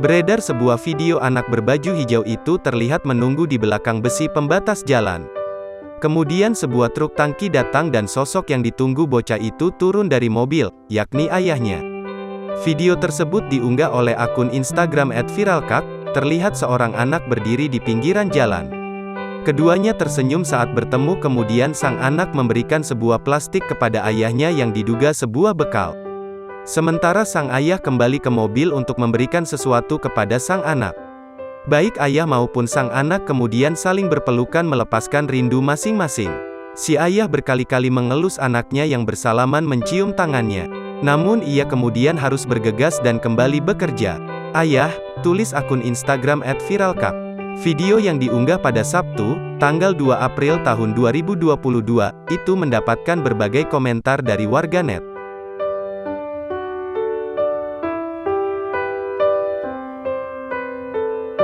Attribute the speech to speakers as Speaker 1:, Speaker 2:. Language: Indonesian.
Speaker 1: Beredar sebuah video anak berbaju hijau itu terlihat menunggu di belakang besi pembatas jalan. Kemudian sebuah truk tangki datang dan sosok yang ditunggu bocah itu turun dari mobil, yakni ayahnya. Video tersebut diunggah oleh akun Instagram @viralkak, terlihat seorang anak berdiri di pinggiran jalan. Keduanya tersenyum saat bertemu, kemudian sang anak memberikan sebuah plastik kepada ayahnya yang diduga sebuah bekal. Sementara sang ayah kembali ke mobil untuk memberikan sesuatu kepada sang anak. Baik ayah maupun sang anak kemudian saling berpelukan melepaskan rindu masing-masing. Si ayah berkali-kali mengelus anaknya yang bersalaman mencium tangannya. Namun ia kemudian harus bergegas dan kembali bekerja. "Ayah," tulis akun Instagram @viralkak. Video yang diunggah pada Sabtu, tanggal 2 April tahun 2022, itu mendapatkan berbagai komentar dari warganet.